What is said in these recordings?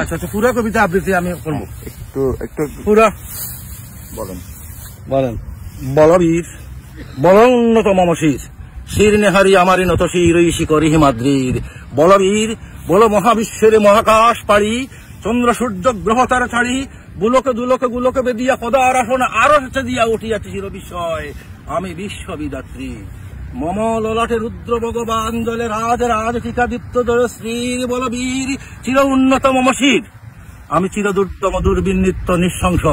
আচ্ছা আচ্ছা, পুরা কবিতা আবৃত্তি আমি করবো। একটু একটু পুরা বলেন। বলেন। বলবীর বল উন্নত মমশির, শির নেহারি আমারি নত শির ঐশী করি হিমাদ্রির। বলবীর বল মহাবিশ্বের মহাকাশ পাড়ি, চন্দ্র সূর্য গ্রহ তারা ছাড়ি, বুলকে দুলকে গুলকে বেদিয়া পদার আসন আরো দিয়া উঠিয়াছি চির বিষয় আমি বিশ্ববিদাত্রী। মম ললাটে রুদ্র ভগবান জলে রাজ রাজ টিকা দীপ্ত জয় শ্রীর। বলবীর চির উন্নত মমশির, আমি চির দুর্দম দুর্বিন নিত্য নিঃশংস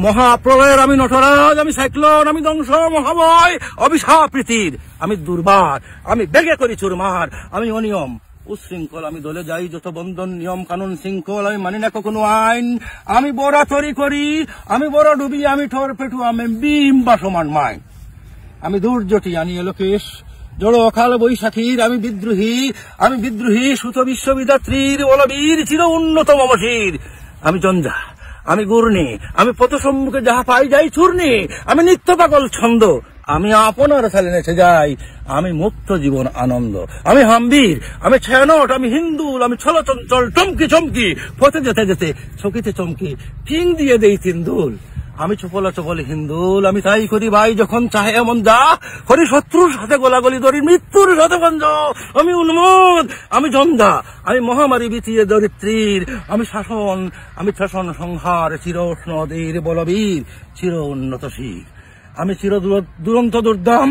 মহাপ্রলয়ের আমি নটরাজ, আমি সাইক্লোন, আমি ধ্বংস মহাবয় অভিশাপ প্রীতির। আমি দুর্বার, আমি বেগে করি চুরমার, আমি অনিয়ম উশৃঙ্খল, আমি দলে যাই যত বন্ধন নিয়ম কানুন শৃঙ্খল, আমি মানি না কখনো আইন। আমি বড় তরি করি, আমি বড় ডুবি, আমি ঠোর পেটু, আমি বিম্বা সমান মাই। আমি দুর্যটি আনি লোকেশ জড় অকাল বৈশাখীর, আমি বিদ্রোহী সুত বিশ্ববিদাত্রীর। বলবীর চির উন্নত মমশির, আমি জঞ্জা, আমি গুর্ণি, আমি পথ সম্মুখে যাহা পাই যাই চূর্ণি, আমি নিত্য পাগল ছন্দ, আমি আপনার সালে নেচে যাই, আমি মুক্ত জীবন আনন্দ। আমি হাম্বির, আমি ছায়ানট, আমি হিন্দুল, আমি ছলচঞ্চল চমকি চমকি, পথে যেতে যেতে চকিতে চমকি ঠিং দিয়ে দেই তিনদুল। আমি চপলা চপলে হিন্দুল, আমি তাই করি ভাই যখন চাহে এমন যা করি, শত্রুর সাথে গোলাগুলি ধরি মৃত্যুর সাথে গঞ্জ। আমি উন্মোদ, আমি জন্দা, আমি মহামারী বিতিয়ে দরিদ্রীর, আমি শাসন, আমি শাসন সংহার চিরোষ্ণ নদীর। বলবীর চির উন্নত শির, আমি চির দুরন্ত দুর্দাম,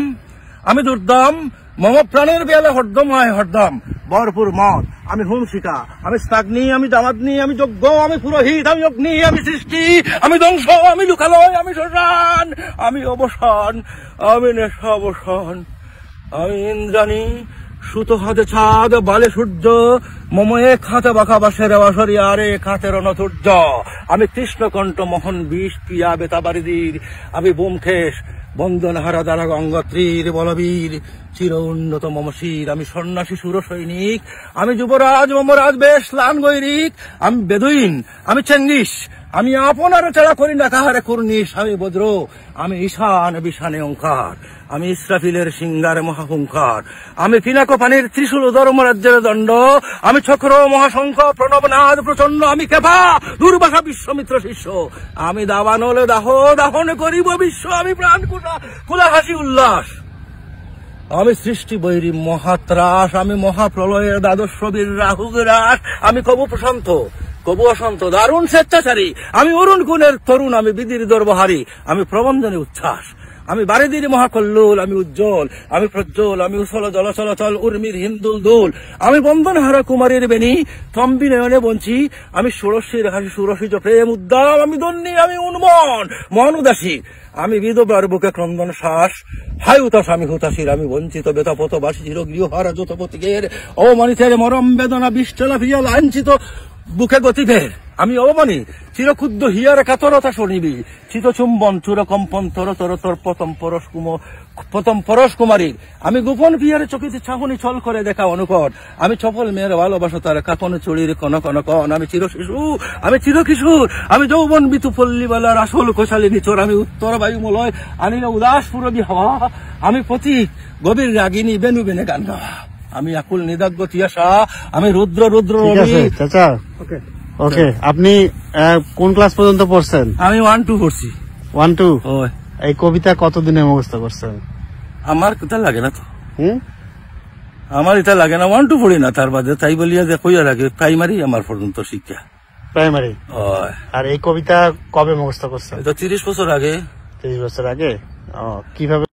আমি দুর্দাম মম প্রাণের বেলা হরদম আয় হরদম ভরপুর মদ। আমি হুমশিকা, আমি স্নাগ্নি, আমি দামাগ্নি, আমি যজ্ঞ, আমি পুরোহিত, আমি অগ্নি, আমি সৃষ্টি, আমি ধ্বংস, আমি লুকালয়, আমি শ্মশান, আমি অবসান, আমি নেশা অবসান। আমি ইন্দ্রাণী, সুতো হাতে চাঁদ, বালে সূর্য, মম এক হাতে বাঁকা বাসের বাসরি আর এক হাতে রণতুর্য। আমি কৃষ্ণকণ্ঠ মোহন বিষ পিয়া বেতাবারিদির, আমি বোমখেস বন্দন হারা দ্বারা গঙ্গোত্রীর। বলবীর চির উন্নত মমশির, আমি সন্ন্যাসী সুর সৈনিক, আমি যুবরাজ মমরাজ বেশ লান গৈরিক, আমি বেদুইন, আমি চেঙ্গিস, আমি আপনার চেড়া করি না কাহারে কুর্নিশ। আমি বজ্র, আমি ঈশান বিশানে ওঙ্কার, আমি ইসরাফিলের সিংহার মহাহুঙ্কার, আমি পিনাক পানির ত্রিশূল ধর্মরাজ্যের দণ্ড, আমি চক্র মহাশঙ্খ প্রণবনাদ প্রচন্ড, আমি কেফা দুর্বাসা বিশ্বমিত্র শিষ্য, আমি দাবানলে দাহ দাহন করিব বিশ্ব, আমি প্রাণ কুলা হাসি উল্লাস, আমি সৃষ্টি বৈরী মহাত্রাস, আমি মহাপ্রলয়ের দ্বাদশ বীর রাহুগ্রাস, আমি কবু প্রশান্ত কবু অশান্ত দারুণ স্বেচ্ছাচারী, আমি অরুণ গুণের তরুণ, আমি বিধির দর্বহারী, আমি প্রবঞ্জনে উচ্ছ্বাস, আমি বারিদির মহাকল্লোল, আমি উজ্জ্বল, আমি প্রজ্জ্বল, আমি উছল জল চলাচল উর্মির হিন্দুল দোল, আমি বন্দনহারা কুমারীর বেণী তম্বি নয়নে বঞ্চি, আমি ষোড়শীর হাসি সুরসিজ প্রেম উদ্দাম, আমি দন্যী, আমি উন্মন মন উদাসী, আমি বিধবার বুকে ক্রন্দন শ্বাস, হাই উতাস আমি হুতাশির, আমি বঞ্চিত বেতাপতবাসী চির গৃহহারা যতপতিকের অমানিতের মরম বেদনা বিষ্টলা ফিয়া লাঞ্ছিত বুকে গতিবের, আমি অবমানী চিরক্ষুদ্র হিয়ার কাতরতা শনিবি, চিত চুম্বন চুর কম্পন তর তর তর প্রথম পরশ কুমারীর, আমি গোপন পিয়ারে চকিতে চাহনি ছল করে দেখা অনুকট, আমি চপল মেয়ের ভালোবাসা তার কাপন চুরির কন কন কন, আমি চির শিশু, আমি চির কিশোর, আমি যৌবন বিতু পল্লীবালার আসল কোশালী নিচর, আমি উত্তর বায়ুমলয় আনিল উদাস পুরবী হাওয়া, আমি পথিক গভীর রাগিনী বেনু বেনে গান গাওয়া, আমি আকুল নিদাগ্য তিয়াসা, আমি রুদ্র রুদ্র রবি। চাচা ওকে, আপনি কোন ক্লাস পর্যন্ত পড়ছেন? আমি 1-2 পড়ছি। 1-2? এই কবিতা কতদিনে মুখস্থ করছেন? আমার এটা লাগে না তো, আমার এটা লাগে না, 1-2 পড়ি না, তার বাদে তাই বলিয়া যে কইয়া লাগে প্রাইমারি আমার পর্যন্ত শিক্ষা প্রাইমারি। আর এই কবিতা কবে মুখস্থ করছেন? এটা 30 বছর আগে। 30 বছর আগে? কিভাবে?